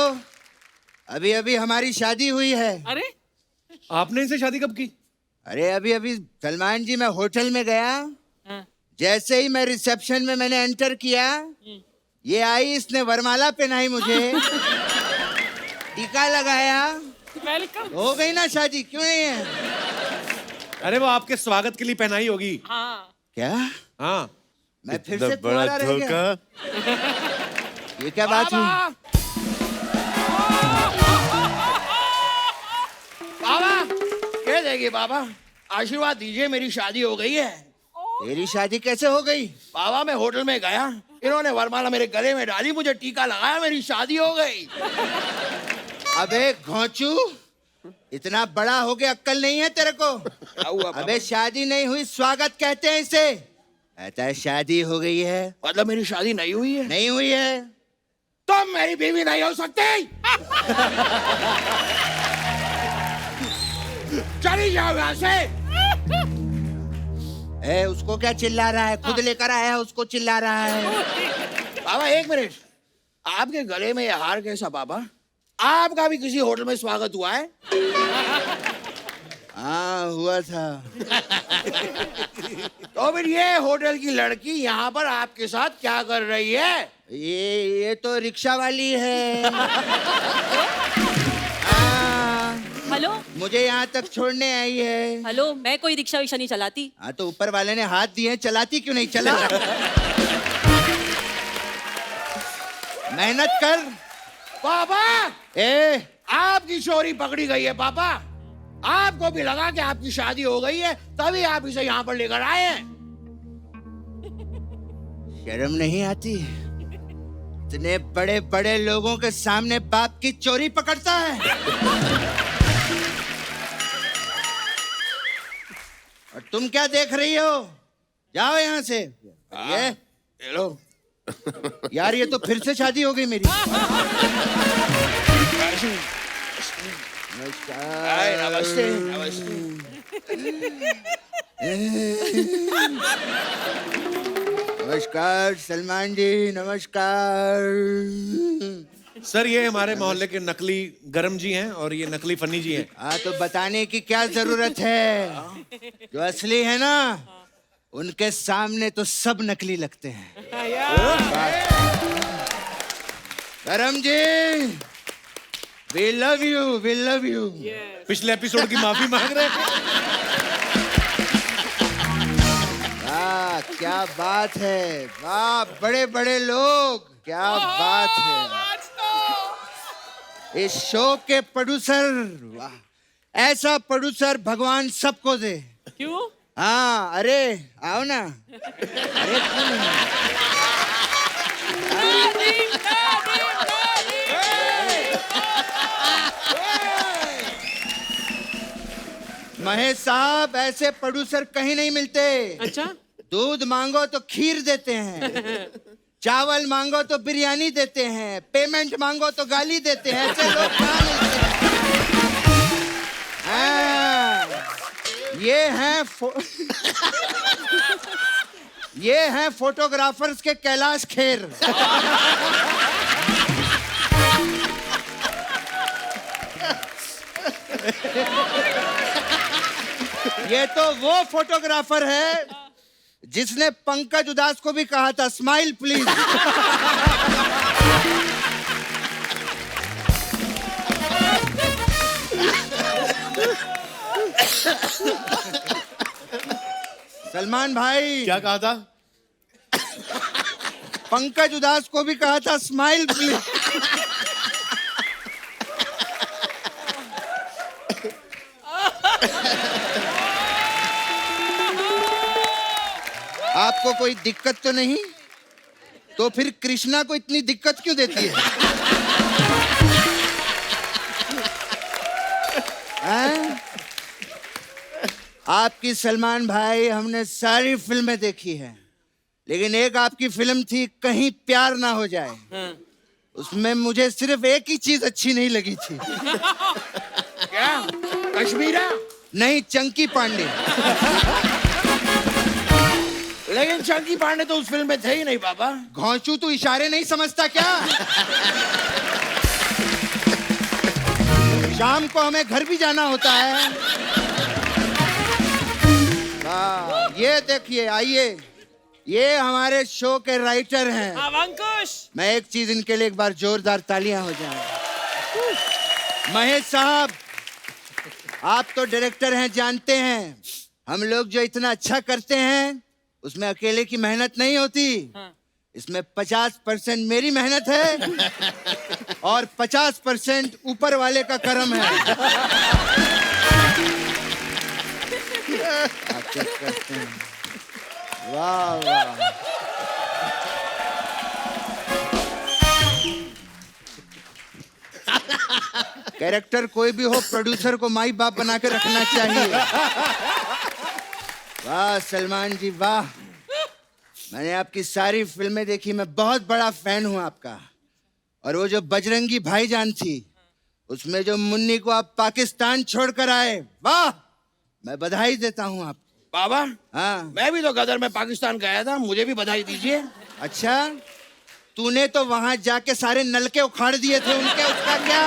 S11: अभी अभी हमारी शादी हुई है।
S3: अरे
S1: आपने इनसे शादी कब की?
S11: अरे अभी अभी सलमान जी, मैं होटल में गया,
S3: हाँ।
S11: जैसे ही मैं रिसेप्शन में मैंने एंटर किया, ये आई, इसने वरमाला पहनाई मुझे, टीका लगाया,
S3: वेलकम।
S11: हो गई ना शादी, क्यों नहीं है?
S1: अरे वो आपके स्वागत के लिए पहनाई होगी।
S3: हाँ।
S11: क्या?
S1: हाँ,
S11: मैं फिर
S2: इतना
S11: से
S2: बड़ा
S11: कुंवारा रह गया।
S2: धोखा।
S11: ये क्या बात हुई?
S9: बाबा कह देंगे, बाबा आशीर्वाद दीजिए, मेरी शादी हो गई है।
S11: तेरी शादी कैसे हो गई?
S9: बाबा मैं होटल में गया,
S12: इन्होंने वरमाला मेरे गले में डाली, मुझे टीका लगाया, मेरी शादी हो गई।
S11: अबे घोंचू, इतना बड़ा हो गया अक्कल नहीं है तेरे को? अबे शादी नहीं हुई स्वागत कहते हैं इसे। कहता है शादी हो गई है,
S12: मतलब मेरी शादी नहीं हुई है?
S11: नहीं हुई है
S12: तो मेरी बीवी नहीं हो सकती। चली जाओ यहाँ से।
S11: उसको क्या चिल्ला रहा है? खुद लेकर आया है, उसको चिल्ला रहा है।
S12: बाबा एक मिनट, आपके गले में ये हार कैसा बाबा? आपका भी किसी होटल में स्वागत हुआ है?
S11: हाँ हुआ था।
S12: तो फिर ये होटल की लड़की यहाँ पर आपके साथ क्या कर रही है?
S11: ये तो रिक्शा वाली है।
S10: हेलो,
S11: मुझे यहाँ तक छोड़ने आई है।
S10: हेलो, मैं कोई रिक्शा विक्शा नहीं चलाती।
S11: हाँ तो ऊपर वाले ने हाथ दिए, चलाती क्यों नहीं? चला। मेहनत कर
S12: पापा। आपकी चोरी पकड़ी गई है पापा। आपको भी लगा कि आपकी शादी हो गई है, तभी आप इसे यहाँ पर लेकर आए हैं।
S11: शर्म नहीं आती? इतने बड़े बड़े लोगों के सामने बाप की चोरी पकड़ता है। और तुम क्या देख रही हो? जाओ यहाँ से। ये
S12: लो
S11: यार, ये तो फिर से शादी हो गई मेरी।
S12: नमस्ते। नमस्ते।
S11: नमस्कार सलमान जी, नमस्कार।
S1: सर ये हमारे मोहल्ले के नकली गरम जी हैं और ये नकली फनी जी हैं।
S11: हाँ तो बताने की क्या जरूरत है? जो असली है ना, उनके सामने तो सब नकली लगते हैं। गरम जी, we love you, we love you।
S1: पिछले एपिसोड की माफी मांग रहे हैं।
S11: वाह क्या बात है, वाह बड़े बड़े लोग, क्या बात है। इस शो के प्रोड्यूसर, वाह ऐसा प्रोड्यूसर भगवान सबको दे।
S3: क्यों?
S11: हाँ अरे आओ ना। अरे क्यों नहीं? महेश साहब, ऐसे प्रोड्यूसर कहीं नहीं मिलते।
S3: अच्छा?
S11: दूध मांगो तो खीर देते हैं, चावल मांगो तो बिरयानी देते हैं, पेमेंट मांगो तो गाली देते हैं। ऐसे लोग कहाँ मिलते हैं? ये हैं फोटोग्राफर्स के कैलाश खेर। ये तो वो फोटोग्राफर है जिसने पंकज उदास को भी कहा था स्माइल प्लीज। सलमान भाई,
S2: क्या कहा था?
S11: पंकज उदास को भी कहा था स्माइल प्लीज। आपको कोई दिक्कत तो नहीं? तो फिर कृष्णा को इतनी दिक्कत क्यों देती है? आपकी सलमान भाई हमने सारी फिल्में देखी हैं, लेकिन एक आपकी फिल्म थी कहीं प्यार ना हो जाए। उसमें मुझे सिर्फ एक ही चीज अच्छी नहीं लगी थी।
S12: क्या? कश्मीरा?
S11: नहीं, चंकी पांडे।
S12: लेकिन चंकी पांडे तो उस फिल्म में थे ही नहीं बाबा।
S11: घोंचू तू इशारे नहीं समझता क्या? शाम को हमें घर भी जाना होता है। ये देखिए, आइए, ये हमारे शो के राइटर हैं।
S3: अंकुश।
S11: मैं एक चीज इनके लिए एक बार जोरदार तालियां हो जाएं। महेश साहब, आप तो डायरेक्टर हैं, जानते हैं हम लोग जो इतना अच्छा करते हैं उसमें अकेले की मेहनत नहीं होती। इसमें 50% मेरी मेहनत है और 50% ऊपर वाले का करम है। आप चेक करते हैं। वाह वाह। कैरेक्टर कोई भी हो, प्रोड्यूसर को माई बाप बना के रखना चाहिए। वाह सलमान जी वाह, मैंने आपकी सारी फिल्में देखी, मैं बहुत बड़ा फैन हूं आपका। और वो जो बजरंगी भाईजान थी, उसमें जो मुन्नी को आप पाकिस्तान छोड़कर आए, वाह, मैं बधाई देता हूं आपको।
S12: बाबा
S11: हाँ,
S12: मैं भी तो गदर में पाकिस्तान गया था, मुझे भी बधाई दीजिए।
S11: अच्छा, तूने तो वहां जाके सारे नलके उखाड़ दिए थे उनके, उसका क्या?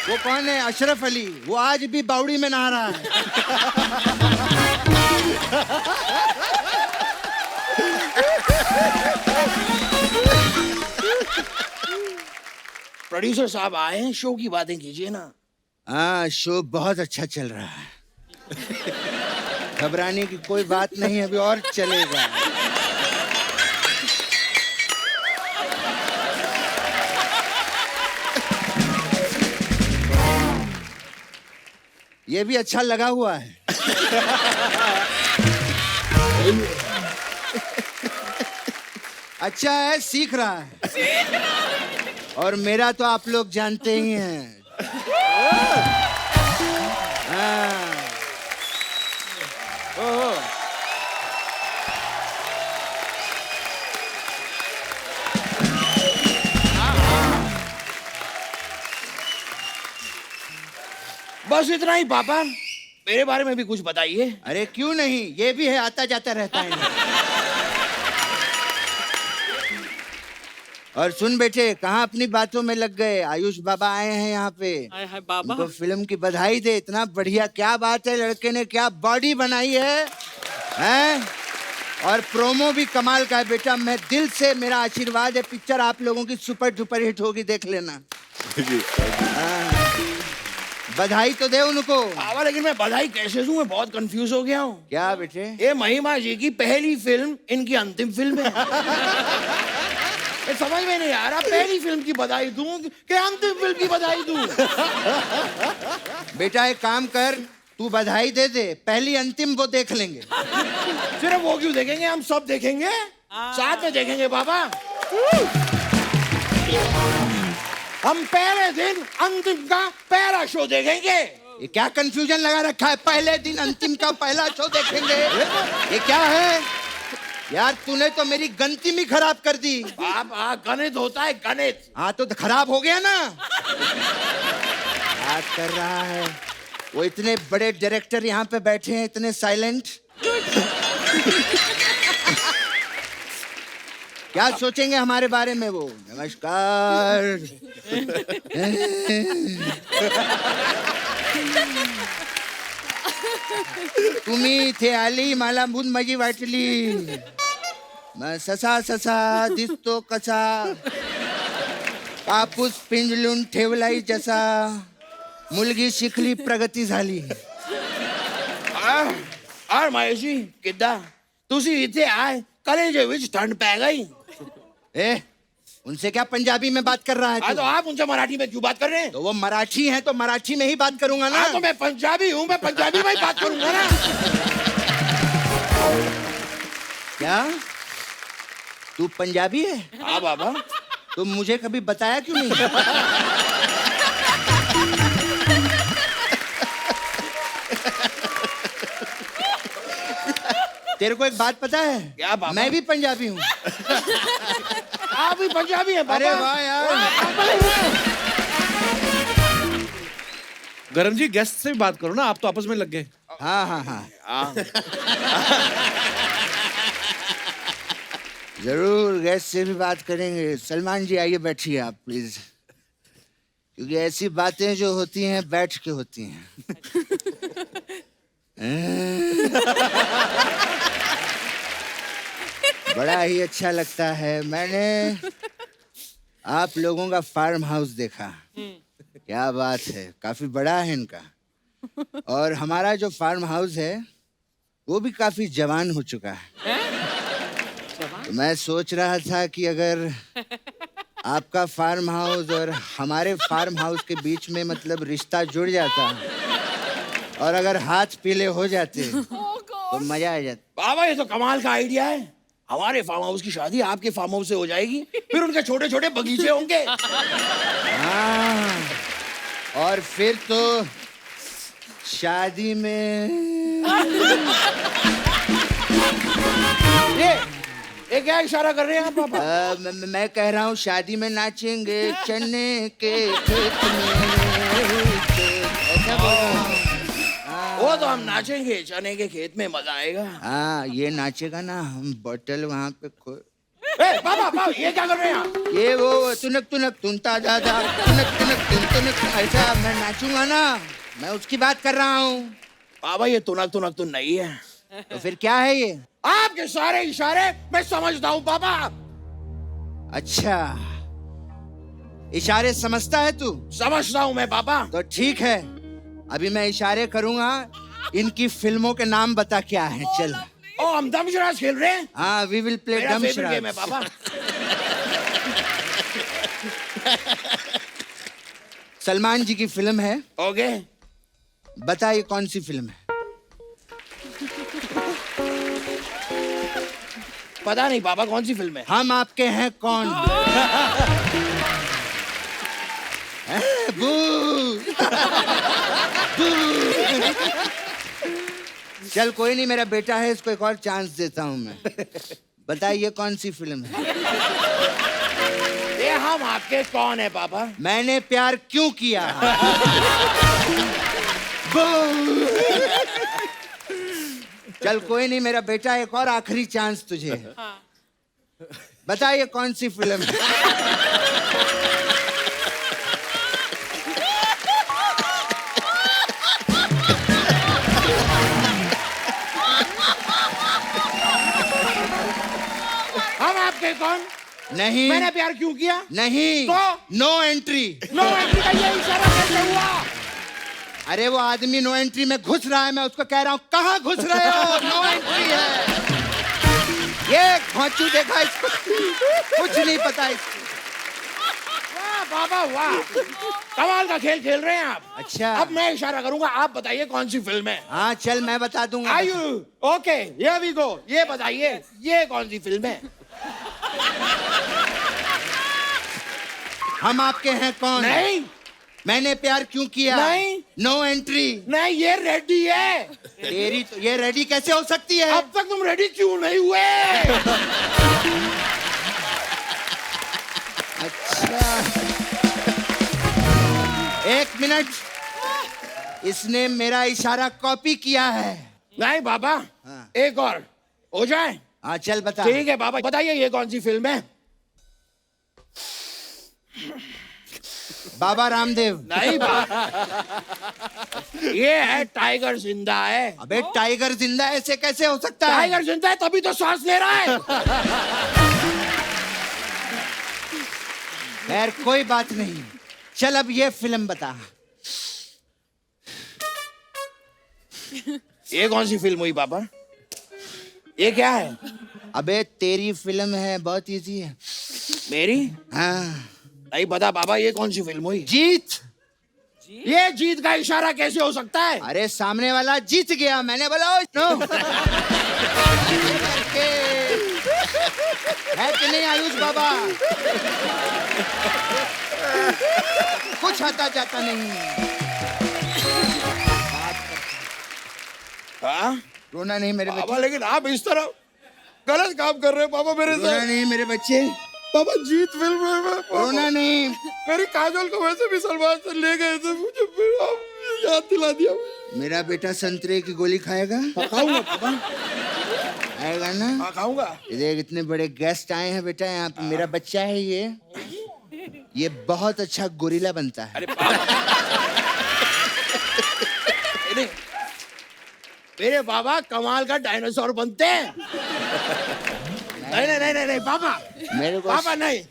S11: वो कौन है? अशरफ अली, वो आज भी बावड़ी में नहा रहा है।
S12: प्रोड्यूसर साहब आए हैं, शो की बातें कीजिए ना।
S11: हाँ, शो बहुत अच्छा चल रहा है, घबराने की कोई बात नहीं, अभी और चलेगा। ये भी अच्छा लगा हुआ है। अच्छा है, सीख रहा है। और मेरा तो आप लोग जानते ही हैं। हाँ।
S12: बस इतना ही पापा, मेरे बारे में भी कुछ बताइए।
S11: अरे क्यों नहीं, ये भी है, आता जाता रहता है। और सुन बेटे, कहाँ अपनी बातों में लग गए? आयुष बाबा आए हैं यहाँ पे।
S3: हाय बाबा,
S11: उनको फिल्म की बधाई दे। इतना बढ़िया, क्या बात है, लड़के ने क्या बॉडी बनाई है, हैं? और प्रोमो भी कमाल का है बेटा। मैं दिल से, मेरा आशीर्वाद है, पिक्चर आप लोगों की सुपर डुपर हिट होगी, देख लेना। हाँ। बधाई तो दे उनको।
S12: बाबा लेकिन मैं बधाई कैसे दूं, मैं बहुत कंफ्यूज हो गया हूँ।
S11: क्या बेटे?
S12: ये महिमा जी की पहली फिल्म, इनकी अंतिम फिल्म है। समझ में नहीं आ रहा, पहली फिल्म की बधाई दूं कि अंतिम फिल्म की बधाई दूं?
S11: बेटा एक काम कर, तू बधाई दे दे, पहली अंतिम वो देख लेंगे।
S12: सिर्फ वो क्यों देखेंगे, हम सब देखेंगे, साथ में देखेंगे बाबा। हम पहले दिन अंतिम का पहला शो देखेंगे।
S11: ये क्या कंफ्यूजन लगा रखा है, पहले दिन अंतिम का पहला शो देखेंगे? ये क्या है यार, तूने तो मेरी गणित ही खराब कर दी।
S12: बाबा गणित होता है, गणित।
S11: हाँ तो खराब हो गया ना। बात कर रहा है, वो इतने बड़े डायरेक्टर यहाँ पे बैठे हैं, इतने साइलेंट। क्या सोचेंगे हमारे बारे में वो? नमस्कार। तुम्ही थे आली, मला भून माझी वाटली, ससा ससा दिसतो कसा, कापूस पिंजलून ठेवलाई जसा, मुलगी शिकली प्रगती झाली।
S12: और महेश जी किद्दा तुसी इथे आए, कलेजे विच ठंड पै गई।
S11: ए, उनसे क्या पंजाबी में बात कर रहा है?
S12: तो आप उनसे मराठी में क्यों बात कर रहे हैं?
S11: तो वो मराठी हैं तो मराठी में ही बात करूंगा ना।
S12: तो मैं पंजाबी हूँ, मैं पंजाबी में ही बात करूंगा ना।
S11: क्या तू पंजाबी है?
S12: हाँ बाबा।
S11: तो मुझे कभी बताया क्यों नहीं? तेरे को एक बात पता है?
S12: क्या बाबा?
S11: मैं भी पंजाबी हूँ।
S12: आप भी पंजाबी हैं बाबा?
S11: अरे वाह यार।
S1: गरम जी, गेस्ट से भी बात करो ना, आप तो आपस में लग गए।
S11: हाँ हाँ हाँ, जरूर गेस्ट से भी बात करेंगे। सलमान जी आइए, बैठिए आप प्लीज, क्योंकि ऐसी बातें जो होती हैं बैठ के होती हैं। बड़ा ही अच्छा लगता है। मैंने आप लोगों का फार्म हाउस देखा, क्या बात है, काफी बड़ा है इनका। और हमारा जो फार्म हाउस है वो भी काफी जवान हो चुका है। तो मैं सोच रहा था कि अगर आपका फार्म हाउस और हमारे फार्म हाउस के बीच में मतलब रिश्ता जुड़ जाता और अगर हाथ पीले हो जाते तो मजा आ जाता।
S12: बाबा ये तो कमाल का आइडिया है। हमारे फार्म हाउस की शादी आपके फार्म हाउस से हो जाएगी, फिर उनके छोटे छोटे बगीचे होंगे।
S11: हाँ, और फिर तो शादी में
S12: ये क्या इशारा कर रहे हैं आप पापा?
S11: मैं कह रहा हूँ शादी में नाचेंगे चने के खेत में, ऐसा बोल रहा हूँ।
S12: वो तो हम नाचेंगे चने के खेत में, मजा आएगा।
S11: हाँ ये नाचेगा ना, हम बोतल वहाँ पे
S12: पापा ये क्या कर रहे हैं आप?
S11: ये वो तुनक तुनक तुनता दादा तुनक तुनक तुन तुनक, ऐसा मैं नाचूंगा ना, मैं उसकी बात कर रहा हूँ।
S12: पापा ये तुनक तुनक तुन नहीं है।
S11: तो फिर क्या है ये?
S12: आपके सारे इशारे मैं समझता हूँ पापा।
S11: अच्छा इशारे समझता है तू?
S12: समझता हूँ मैं पापा।
S11: तो ठीक है, अभी मैं इशारे करूंगा, इनकी फिल्मों के नाम बता क्या है। चल।
S12: ओ हम दमशराज खेल रहे हैं?
S11: हाँ वी विल प्ले
S12: मेरा फेवरेट गेम है
S11: दमशराज।
S12: पापा।
S11: सलमान जी की फिल्म है।
S12: ओके
S11: बता ये कौन सी फिल्म है?
S12: पता नहीं पापा कौन सी फिल्म है।
S11: हम आपके हैं कौन? बू चल कोई नहीं, मेरा बेटा है, इसको एक और चांस देता हूँ मैं। बता ये कौन सी फिल्म है?
S12: ये हम आपके कौन है पापा?
S11: मैंने प्यार क्यों किया? चल कोई नहीं मेरा बेटा, एक और आखिरी चांस तुझे है। बता ये कौन सी फिल्म है?
S12: हम आपके कौन?
S11: नहीं।
S12: मैंने प्यार क्यों किया?
S11: नहीं।
S12: तो?
S11: No entry.
S12: नो एंट्री का ये इशारा कैसे हुआ?
S11: अरे वो आदमी नो एंट्री में घुस रहा है, मैं उसको कह रहा हूँ कहाँ घुस रहे हो? नो एंट्री है। ये खोंचू देखा इसको, कुछ नहीं पता इसको।
S12: वाह पापा वाह, कमाल का खेल खेल रहे हैं आप।
S11: अच्छा
S12: अब मैं इशारा करूंगा, आप बताइए कौन सी फिल्म है।
S11: हाँ चल मैं बता दूंगा।
S12: आयु ओके हियर वी गो, ये बताइए ये कौन सी फिल्म है?
S11: हम आपके हैं कौन?
S12: नहीं।
S11: मैंने प्यार क्यों किया?
S12: नहीं।
S11: No entry.
S12: नहीं ये रेडी है।
S11: तेरी तो ये रेडी कैसे हो सकती है?
S12: अब तक तुम रेडी क्यों नहीं हुए?
S11: अच्छा एक मिनट, इसने मेरा इशारा कॉपी किया है।
S12: नहीं बाबा
S11: हाँ।
S12: एक और हो जाए।
S11: हाँ चल बता।
S12: ठीक है बाबा बताइए ये कौन सी फिल्म है?
S11: बाबा रामदेव।
S12: नहीं बाबा ये है टाइगर जिंदा है।
S11: अबे टाइगर जिंदा है, ऐसे कैसे हो सकता है?
S12: टाइगर जिंदा है तभी तो सांस ले रहा है।
S11: खैर कोई बात नहीं, चल अब ये फिल्म बता।
S12: ये कौन सी फिल्म हुई पापा? ये क्या है?
S11: अबे तेरी फिल्म है, बहुत इजी है।
S12: मेरी?
S11: हाँ
S12: नहीं पता पापा, ये कौन सी फिल्म हुई?
S11: जीत।
S12: ये जीत का इशारा कैसे हो सकता है?
S11: अरे सामने वाला जीत गया, मैंने बोला नो। है कि नहीं आयुष बाबा? कुछ आता जाता नहीं।
S12: हाँ?
S11: रोना नहीं मेरे
S12: पापा
S11: बच्चे,
S12: लेकिन आप इस तरह गलत काम कर रहे हैं पापा मेरे
S11: रोना
S12: साथ।
S11: नहीं मेरे बच्चे,
S12: पापा जीत फिल्म है पापा।
S11: रोना नहीं।
S12: मेरी काजोल को वैसे भी सलमान से ले गए थे, मुझे फिर आप याद दिला दिया।
S11: मेरा बेटा संतरे की गोली खाएगा?
S12: खाऊंगा पापा।
S11: खाएगा ना?
S12: हाँ खाऊंगा।
S11: देख इतने बड़े गेस्ट आए हैं बेटा यहाँ पे, मेरा बच्चा है ये बहुत अच्छा गोरिल्ला बनता है।
S12: अरे पापा मेरे बाबा कमाल का डायनासोर बनते हैं। नहीं नहीं नहीं नहीं पापा,
S11: मेरे को
S12: पापा नहीं,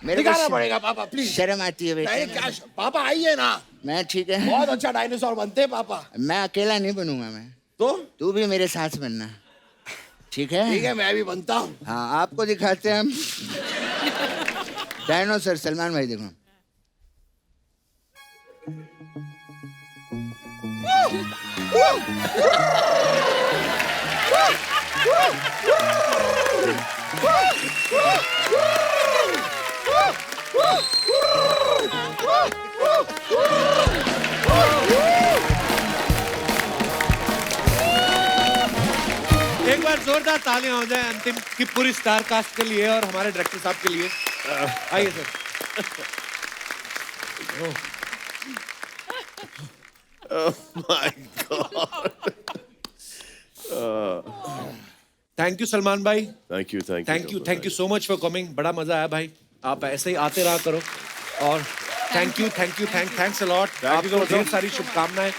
S11: मेरे को
S12: दिखाना पड़ेगा पापा प्लीज।
S11: शर्म आती है
S12: नहीं
S11: बेटा।
S12: क्या पापा आइए ना,
S11: मैं ठीक है,
S12: बहुत अच्छा डायनासोर बनते हैं पापा।
S11: मैं अकेला नहीं बनूंगा मैं,
S12: तो
S11: तू भी मेरे साथ बनना, ठीक है?
S12: ठीक है मैं भी बनता हूँ।
S11: हाँ आपको दिखाते हैं हम डायनासोर। सलमान भाई देखो,
S1: बार जोरदार तालियां हो जाए अंतिम की पूरी स्टार कास्ट के लिए और हमारे डायरेक्टर साहब के लिए। आइए sir.
S2: My god.
S1: Thank you Salman भाई,
S2: thank you
S1: thank you so much for coming. बड़ा मजा आया भाई, आप ऐसे ही आते रहा करो। और थैंक्स अ लॉट। आपको ढेर सारी शुभकामनाएं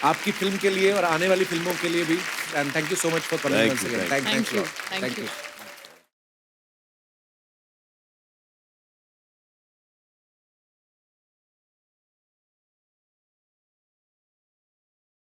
S1: आपकी फिल्म के लिए और आने वाली फिल्मों के लिए भी। And thank you so much for coming.
S2: Thank you.
S1: Thank you.